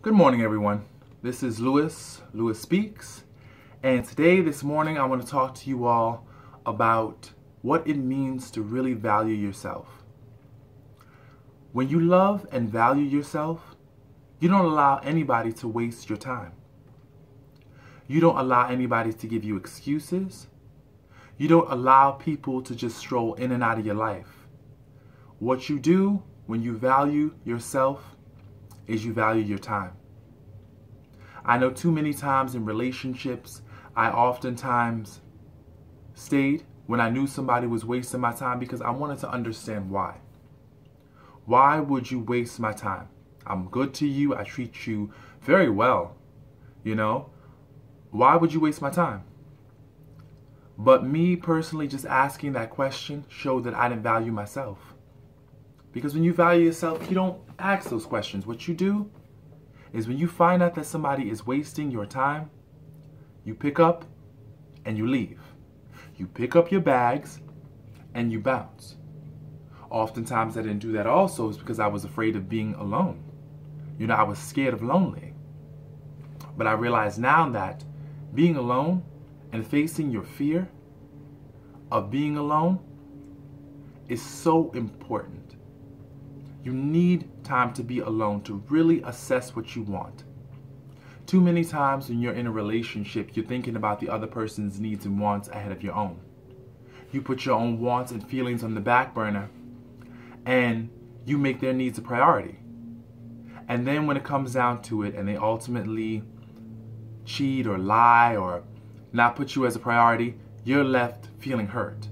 Good morning, everyone. This is Lewis Speaks, and this morning, I want to talk to you all about what it means to really value yourself. When you love and value yourself, you don't allow anybody to waste your time. You don't allow anybody to give you excuses. You don't allow people to just stroll in and out of your life. What you do when you value yourself is you value your time. I know too many times in relationships, I oftentimes stayed when I knew somebody was wasting my time because I wanted to understand why. Why would you waste my time? I'm good to you. I treat you very well. Why would you waste my time? But me personally just asking that question showed that I didn't value myself. Because when you value yourself, you don't ask those questions. What you do is when you find out that somebody is wasting your time, you pick up and you leave. You pick up your bags and you bounce. Oftentimes I didn't do that also is because I was afraid of being alone. I was scared of lonely. But I realize now that being alone and facing your fear of being alone is so important. You need time to be alone to really assess what you want. Too many times when you're in a relationship, you're thinking about the other person's needs and wants ahead of your own. You put your own wants and feelings on the back burner and you make their needs a priority. And then when it comes down to it and they ultimately cheat or lie or not put you as a priority, you're left feeling hurt.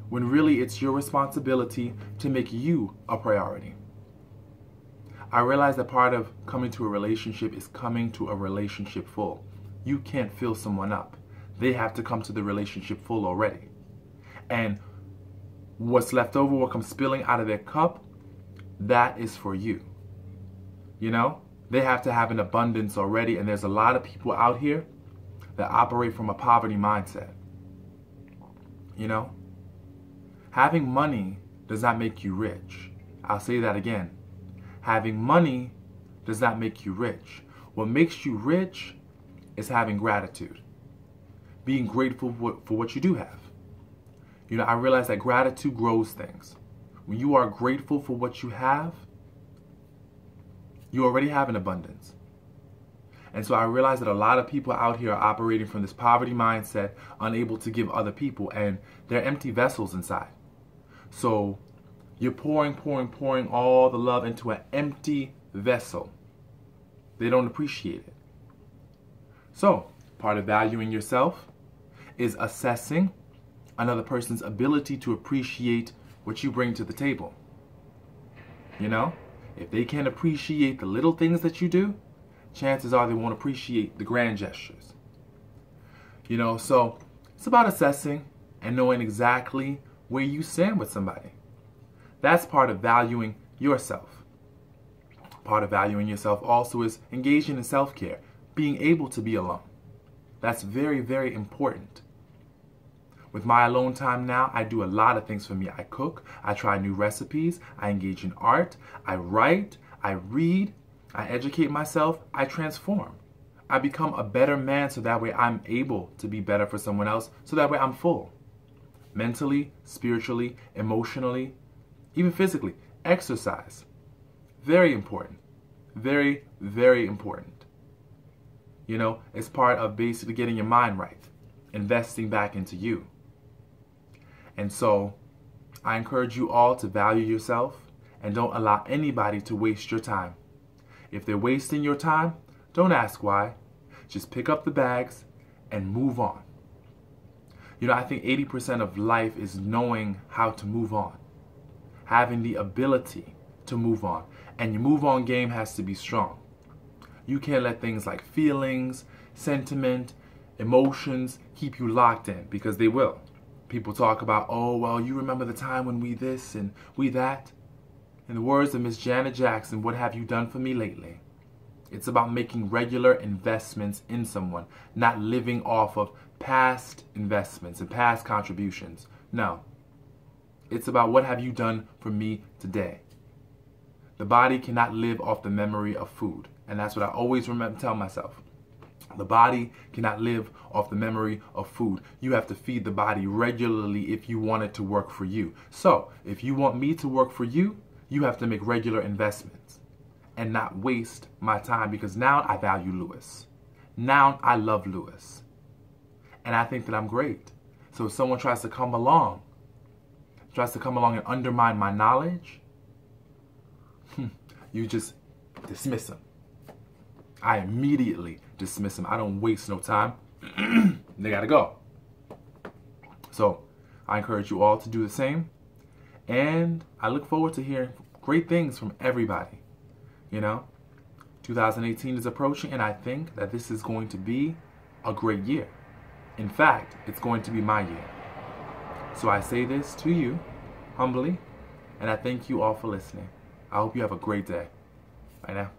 When really it's your responsibility to make you a priority. I realize that part of coming to a relationship is coming to a relationship full. You can't fill someone up. They have to come to the relationship full already. And what's left over, what comes spilling out of their cup, that is for you. They have to have an abundance already, and there's a lot of people out here that operate from a poverty mindset. Having money does not make you rich. I'll say that again. Having money does not make you rich. What makes you rich is having gratitude. Being grateful for what you do have. I realize that gratitude grows things. When you are grateful for what you have, you already have an abundance. And so I realize that a lot of people out here are operating from this poverty mindset, unable to give other people, and they're empty vessels inside. So you're pouring all the love into an empty vessel. They don't appreciate it. So part of valuing yourself is assessing another person's ability to appreciate what you bring to the table. If they can't appreciate the little things that you do, chances are they won't appreciate the grand gestures. So it's about assessing and knowing exactly where you stand with somebody. That's part of valuing yourself. Part of valuing yourself also is engaging in self-care, being able to be alone. That's very, very important. With my alone time now, I do a lot of things for me. I cook, I try new recipes, I engage in art, I write, I read, I educate myself, I transform. I become a better man so that way I'm able to be better for someone else, so that way I'm full. Mentally, spiritually, emotionally, even physically. Exercise. Very important. Very, very important. It's part of basically getting your mind right. Investing back into you. And so, I encourage you all to value yourself and don't allow anybody to waste your time. If they're wasting your time, don't ask why. Just pick up the bags and move on. I think 80% of life is knowing how to move on. Having the ability to move on. And your move on game has to be strong. You can't let things like feelings, sentiment, emotions keep you locked in, because they will. People talk about, oh, well, you remember the time when we this and we that. In the words of Miss Janet Jackson, what have you done for me lately? It's about making regular investments in someone, not living off of past investments and past contributions. No. It's about what have you done for me today. The body cannot live off the memory of food. And that's what I always remember tell myself. The body cannot live off the memory of food. You have to feed the body regularly if you want it to work for you. So, if you want me to work for you, you have to make regular investments and not waste my time, because now I value Lewis. Now I love Lewis. And I think that I'm great. So if someone tries to come along and undermine my knowledge, you just dismiss them. I immediately dismiss them. I don't waste no time. They gotta go. So I encourage you all to do the same. And I look forward to hearing great things from everybody. 2018 is approaching, and I think that this is going to be a great year. In fact, it's going to be my year. So I say this to you humbly, and I thank you all for listening. I hope you have a great day. Bye now.